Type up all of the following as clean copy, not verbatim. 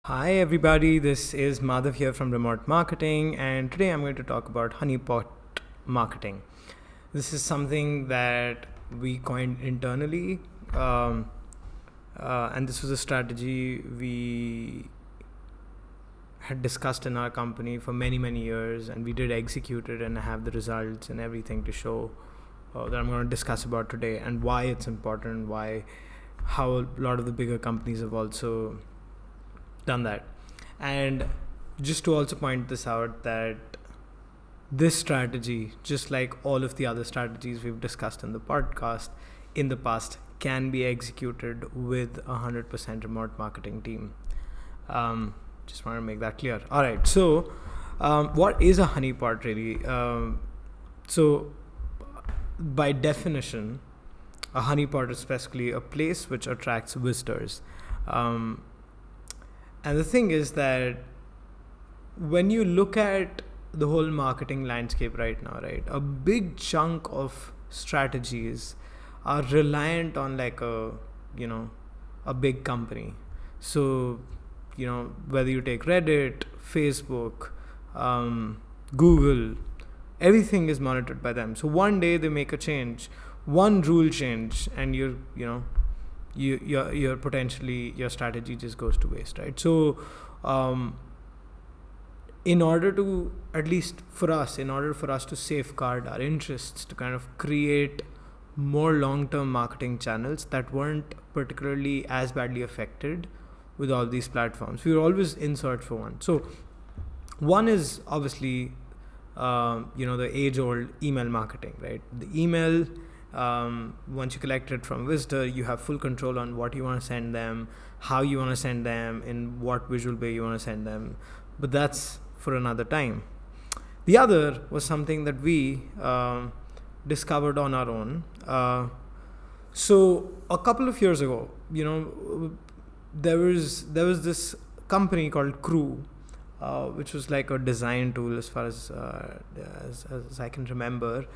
Hi everybody, this is Madhav here from Remote Marketing, and today I'm going to talk about Honeypot marketing. This is something that we coined internally, and this was a strategy we had discussed in our company for many years, and we did execute it and have the results and everything to show that I'm going to discuss about today, and why it's important, how a lot of the bigger companies have also done that. And just to also point this out, that this strategy, just like all of the other strategies we've discussed in the podcast in the past, can be executed with 100% remote marketing team. Just want to make that clear. All right, so what is a honeypot really? So by definition, a honeypot is basically a place which attracts visitors. And the thing is that when you look at the whole marketing landscape right now, right, a big chunk of strategies are reliant on like a big company. So, whether you take Reddit, Facebook, Google, everything is monitored by them. So one day they make a change, one rule change, and you're potentially, your strategy just goes to waste, right? So in order for us to safeguard our interests, to kind of create more long-term marketing channels that weren't particularly as badly affected with all these platforms, we were always in search for one. So one is obviously the age-old email marketing, right? The email, once you collect it from visitor, you have full control on what you want to send them, how you want to send them, in what visual way you want to send them. But that's for another time. The other was something that we discovered on our own. So a couple of years ago, there was this company called Crew, which was like a design tool as far as I can remember.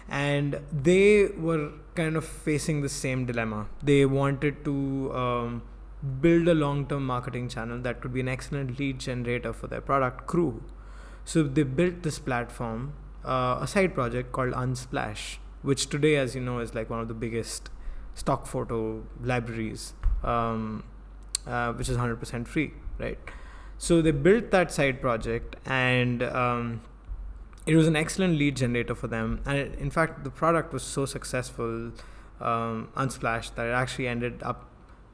And they were kind of facing the same dilemma. They wanted to build a long-term marketing channel that could be an excellent lead generator for their product, Crew. So they built this platform, a side project called Unsplash, which today, as you know, is like one of the biggest stock photo libraries, which is 100% free, right? So they built that side project, and it was an excellent lead generator for them. And in fact, the product was so successful, Unsplash, that it actually ended up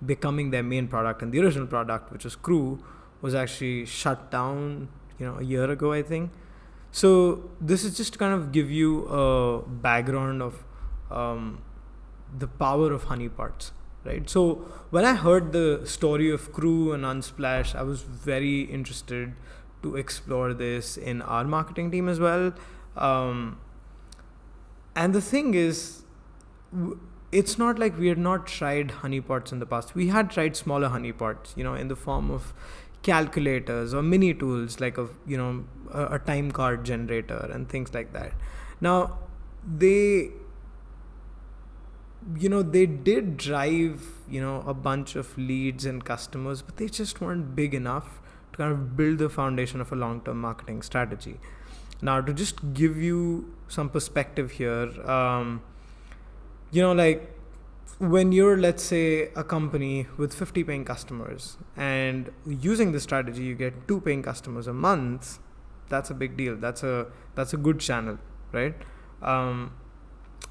becoming their main product. And the original product, which was Crew, was actually shut down, a year ago, I think. So this is just to kind of give you a background of the power of honeypots, right? So when I heard the story of Crew and Unsplash, I was very interested to explore this in our marketing team as well. And the thing is, it's not like we had not tried honeypots in the past. We had tried smaller honeypots, in the form of calculators or mini tools like a time card generator and things like that. Now, they did drive, a bunch of leads and customers, but they just weren't big enough to kind of build the foundation of a long-term marketing strategy. Now, to just give you some perspective here, like when you're, let's say, a company with 50 paying customers, and using this strategy, you get 2 paying customers a month, that's a big deal. That's a good channel, right? And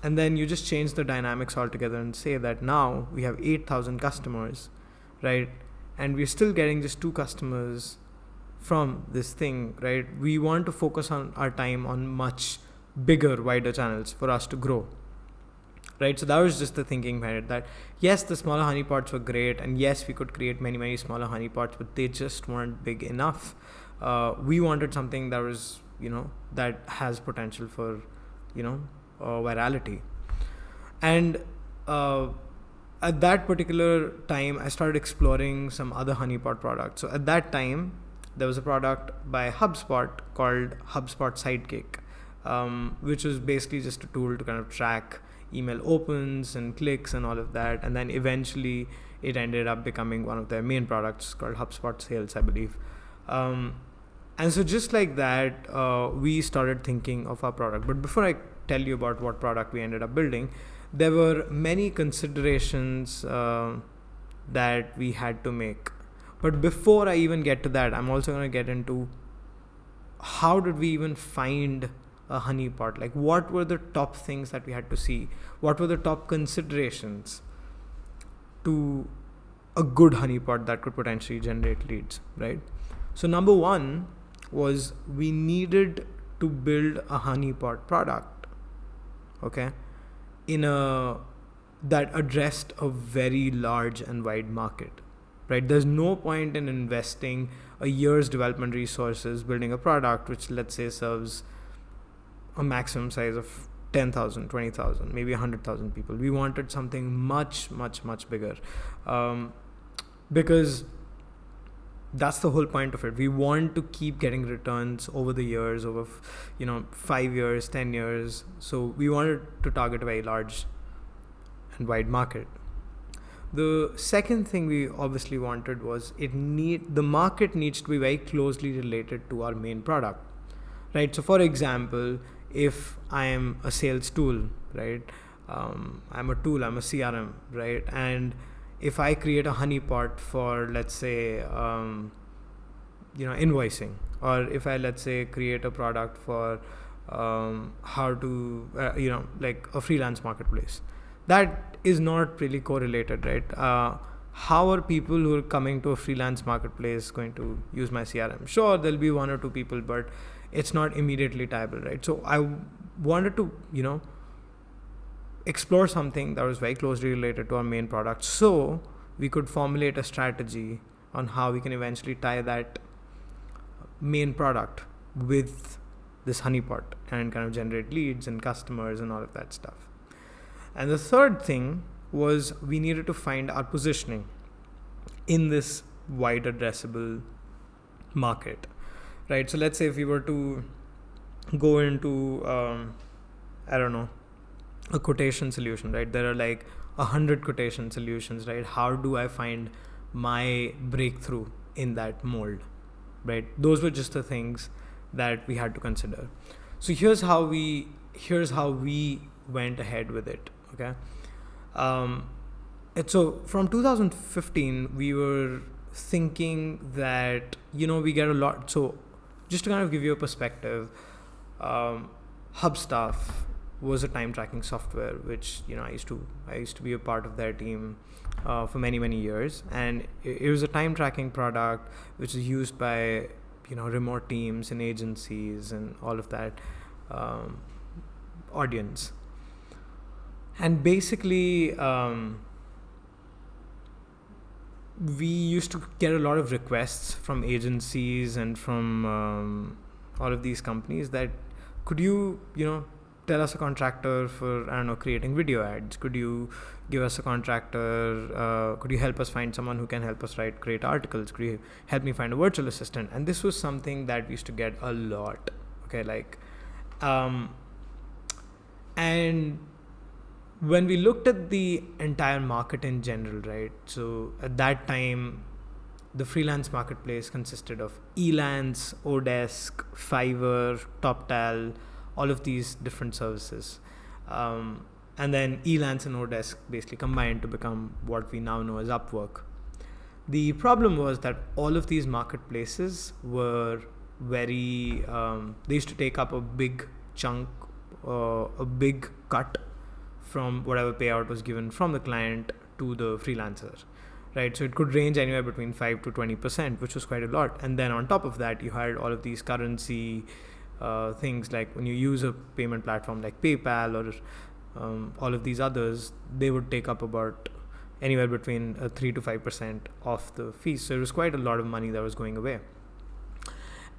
then you just change the dynamics altogether and say that now we have 8,000 customers, right? And we're still getting just 2 customers from this thing, right? We want to focus on our time on much bigger, wider channels for us to grow, right? So that was just the thinking behind it, that yes, the smaller honeypots were great, and yes, we could create many smaller honeypots, but they just weren't big enough. We wanted something that was, that has potential for, virality. And at that particular time, I started exploring some other honeypot products. So at that time, there was a product by HubSpot called HubSpot Sidekick, which was basically just a tool to kind of track email opens and clicks and all of that. And then eventually it ended up becoming one of their main products called HubSpot Sales, I believe. And so just like that, we started thinking of our product. But before I tell you about what product we ended up building, there were many considerations that we had to make. But before I even get to that, I'm also going to get into how did we even find a honeypot? Like, what were the top things that we had to see? What were the top considerations to a good honeypot that could potentially generate leads, right? So number one was we needed to build a honeypot product, okay, that addressed a very large and wide market, right? There's no point in investing a year's development resources building a product which, let's say, serves a maximum size of 10,000, 20,000, maybe 100,000 people. We wanted something much, much, much bigger, because that's the whole point of it. We want to keep getting returns over the years, over 5 years, 10 years. So we wanted to target a very large and wide market. The second thing we obviously wanted was the market needs to be very closely related to our main product, right? So for example, if I am a sales tool, right? I'm a tool, I'm a CRM, right? And if I create a honeypot for, let's say, invoicing, or if I, let's say, create a product for how to, like a freelance marketplace, that is not really correlated, right? How are people who are coming to a freelance marketplace going to use my CRM? Sure, there'll be one or two people, but it's not immediately tiable, right? So I wanted to, explore something that was very closely related to our main product, so we could formulate a strategy on how we can eventually tie that main product with this honeypot and kind of generate leads and customers and all of that stuff. And the third thing was we needed to find our positioning in this wide addressable market, right? So let's say if we were to go into, a quotation solution, right? There are like 100 quotation solutions, right? How do I find my breakthrough in that mold, right? Those were just the things that we had to consider. So here's how we went ahead with it, okay? So from 2015, we were thinking that, we get a lot. So just to kind of give you a perspective, Hubstuff was a time tracking software, which, I used to be a part of their team for many, many years. And it was a time tracking product, which is used by, remote teams and agencies and all of that audience. And basically, we used to get a lot of requests from agencies and from all of these companies that, could you, tell us a contractor for, creating video ads? Could you give us a contractor? Could you help us find someone who can help us write great articles? Could you help me find a virtual assistant? And this was something that we used to get a lot. Okay, and when we looked at the entire market in general, right? So at that time, the freelance marketplace consisted of Elance, Odesk, Fiverr, TopTal, all of these different services. And then Elance and Odesk basically combined to become what we now know as Upwork. The problem was that all of these marketplaces were very, they used to take up a big chunk, a big cut from whatever payout was given from the client to the freelancer, right? So it could range anywhere between 5 to 20%, which was quite a lot. And then on top of that, you had all of these currency things, like when you use a payment platform like PayPal or all of these others, they would take up about anywhere between 3 to 5% of the fees. So it was quite a lot of money that was going away.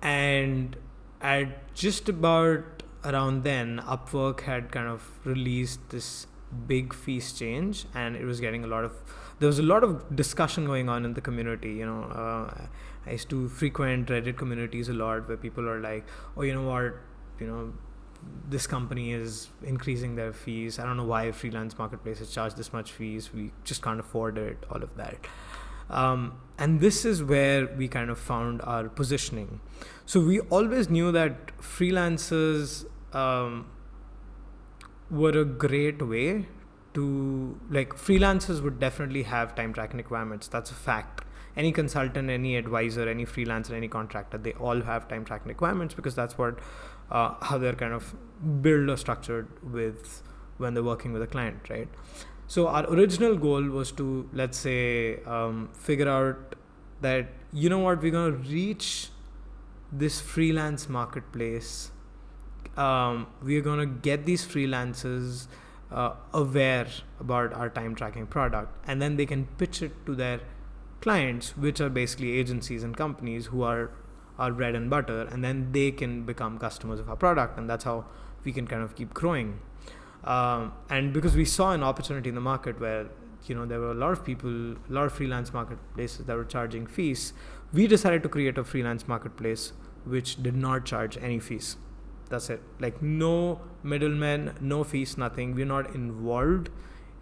And at just about around then, Upwork had kind of released this big fees change, and it was getting there was a lot of discussion going on in the community. I used to frequent Reddit communities a lot where people are like, oh, you know what, this company is increasing their fees. I don't know why freelance marketplaces charge this much fees. We just can't afford it, all of that. And this is where we kind of found our positioning. So we always knew that freelancers were a great way to, like, freelancers would definitely have time tracking requirements. That's a fact. Any consultant, any advisor, any freelancer, any contractor, they all have time tracking requirements, because that's what how they're kind of built or structured with when they're working with a client, right? So our original goal was to, let's say, figure out that, you know what, we're going to reach this freelance marketplace. We're going to get these freelancers aware about our time tracking product, and then they can pitch it to their clients, which are basically agencies and companies who are our bread and butter, and then they can become customers of our product, and that's how we can kind of keep growing. And because we saw an opportunity in the market where, you know, there were a lot of people, a lot of freelance marketplaces that were charging fees, we decided to create a freelance marketplace which did not charge any fees. That's it. Like, no middlemen, no fees, nothing. We're not involved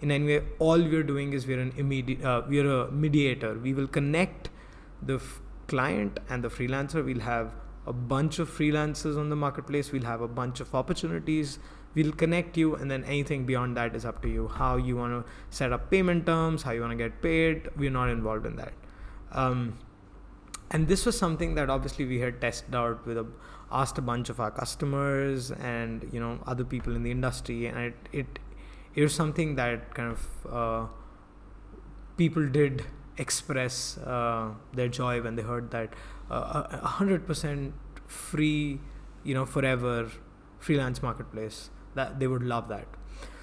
in any way. All we're doing is we're a mediator. We will connect the client and the freelancer. We'll have a bunch of freelancers on the marketplace. We'll have a bunch of opportunities. We'll connect you, and then anything beyond that is up to you. How you want to set up payment terms, how you want to get paid, we're not involved in that. And this was something that obviously we had tested out asked a bunch of our customers and, you know, other people in the industry, and it was something that kind of people did express their joy when they heard that 100% free, you know, forever freelance marketplace, that they would love that.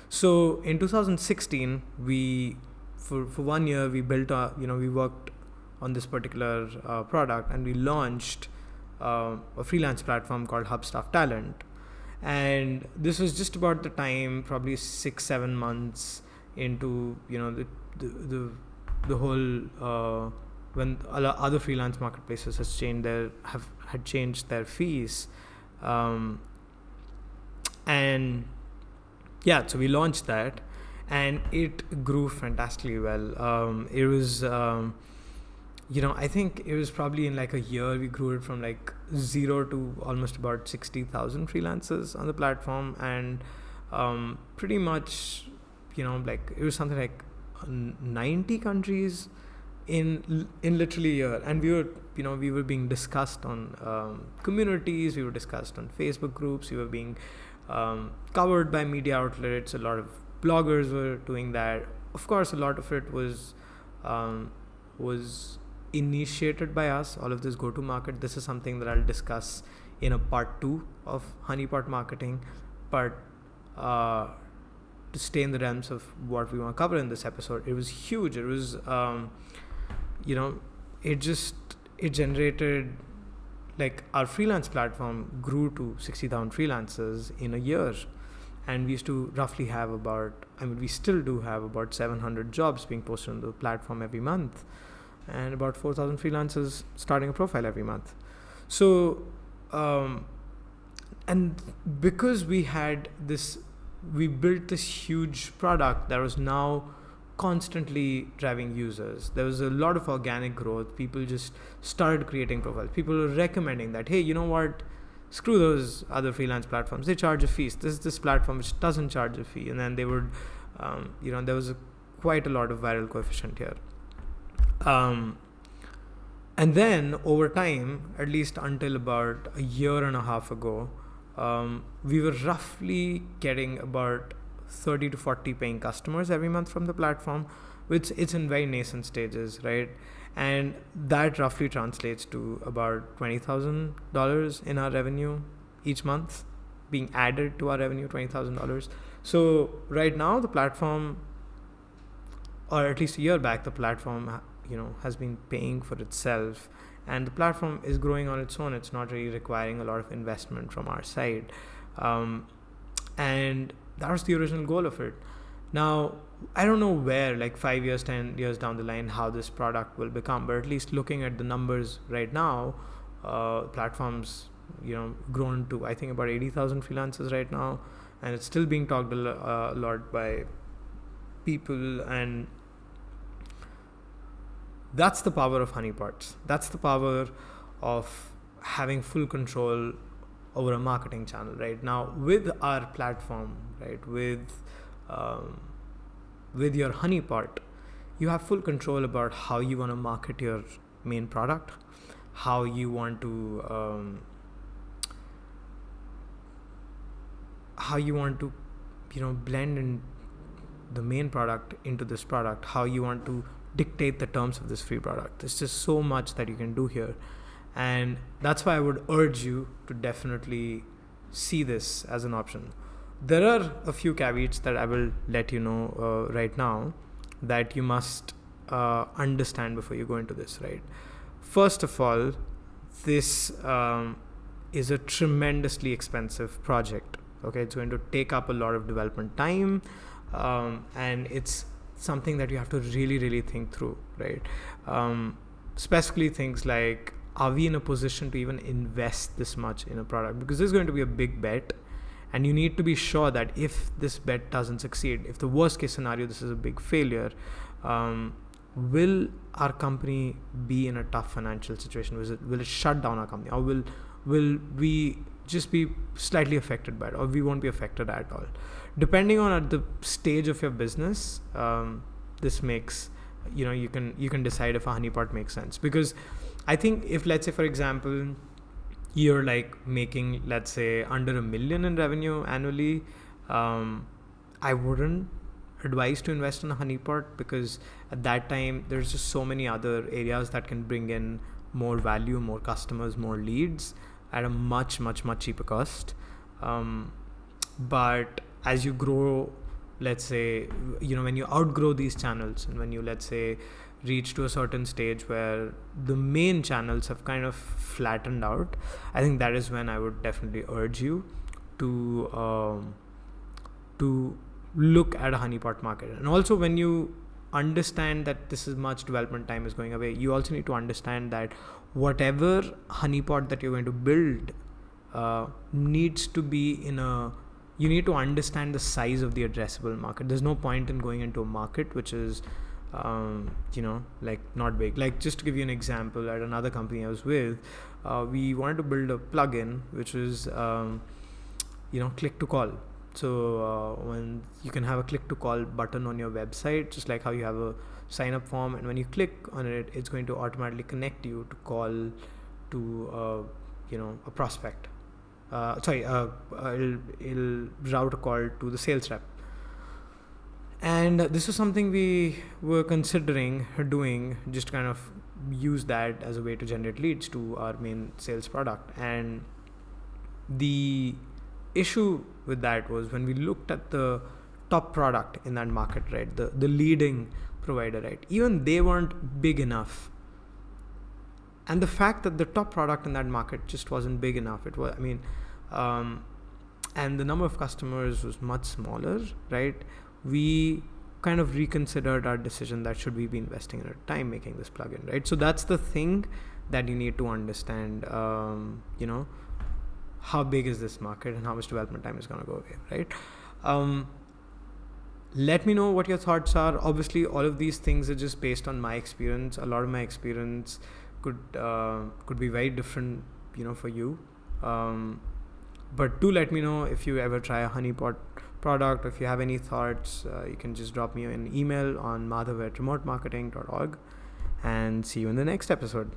So in 2016, we for 1 year we built we worked on this particular product, and we launched a freelance platform called Hubstaff Talent. And this was just about the time, probably 6-7 months into, you know, the whole when other freelance marketplaces had changed their fees, and yeah, so we launched that, and it grew fantastically well. It was I think it was probably in like a year we grew it from like 0 to almost about 60,000 freelancers on the platform, and pretty much, you know, like it was something like 90 countries in literally a year. And we were being discussed on communities, we were discussed on Facebook groups, we were being covered by media outlets. A lot of bloggers were doing that. Of course, a lot of it was initiated by us, all of this go-to-market. This is something that I'll discuss in a part 2 of Honeypot marketing, but to stay in the realms of what we want to cover in this episode, it was huge. It was it generated, like, our freelance platform grew to 60,000 freelancers in a year, and we used to roughly have we still do have about 700 jobs being posted on the platform every month, and about 4,000 freelancers starting a profile every month. So, and because we built this huge product that was now constantly driving users, there was a lot of organic growth. People just started creating profiles. People were recommending that, hey, you know what, screw those other freelance platforms, they charge a fee. This platform which doesn't charge a fee. And then they would, there was quite a lot of viral coefficient here. And then over time, at least until about a year and a half ago, we were roughly getting about 30 to 40 paying customers every month from the platform, which it's in very nascent stages, right? And that roughly translates to about $20,000 in our revenue each month being added to our revenue, $20,000. So right now the platform, or at least a year back, the platform, has been paying for itself, and the platform is growing on its own. It's not really requiring a lot of investment from our side. And that was the original goal of it. Now, I don't know where, like 5 years, 10 years down the line, how this product will become, but at least looking at the numbers right now, platform's grown to, I think, about 80,000 freelancers right now, and it's still being talked a lot by people. And that's the power of honeypots. That's the power of having full control over a marketing channel. Right now, with our platform, right, with your honeypot, you have full control about how you want to market your main product, how you want to blend in the main product into this product, how you want to dictate the terms of this free product. There's just so much that you can do here, and that's why I would urge you to definitely see this as an option. There are a few caveats that I will let you know right now that you must understand before you go into this, right? First of all, this is a tremendously expensive project. Okay, it's going to take up a lot of development time, and it's something that you have to really, really think through, right? Specifically things like, are we in a position to even invest this much in a product? Because this is going to be a big bet, and you need to be sure that if this bet doesn't succeed, if the worst case scenario, this is a big failure, will our company be in a tough financial situation? Will it shut down our company, or will we just be slightly affected by it, or we won't be affected at all? Depending on at the stage of your business, this makes, you can decide if a honeypot makes sense. Because I think if, let's say, for example, you're like making, let's say, under $1 million in revenue annually, I wouldn't advise to invest in a honeypot, because at that time there's just so many other areas that can bring in more value, more customers, more leads at a much, much, much cheaper cost. But as you grow, let's say, when you outgrow these channels, and when you, let's say, reach to a certain stage where the main channels have kind of flattened out, I think that is when I would definitely urge you to look at a honeypot market. And also, when you understand that this is much development time is going away, you also need to understand that whatever honeypot that you're going to build needs to be you need to understand the size of the addressable market. There's no point in going into a market which is like not big. Like, just to give you an example, at another company I was with, we wanted to build a plugin which was click to call. So when you can have a click to call button on your website, just like how you have a sign up form, and when you click on it, it's going to automatically connect you to call to a prospect. It'll route a call to the sales rep. And this is something we were considering doing, just kind of use that as a way to generate leads to our main sales product. And the issue with that was, when we looked at the top product in that market, right, the leading provider, right, even they weren't big enough. And the fact that the top product in that market just wasn't big enough, it was, and the number of customers was much smaller, right, we kind of reconsidered our decision that should we be investing in our time making this plugin, right? So that's the thing that you need to understand, how big is this market and how much development time is going to go away, right? Let me know what your thoughts are. Obviously, all of these things are just based on my experience. A lot of my experience could be very different, for you. But do let me know if you ever try a honeypot product, or if you have any thoughts. You can just drop me an email on madhav@remotemarketing.org, and see you in the next episode.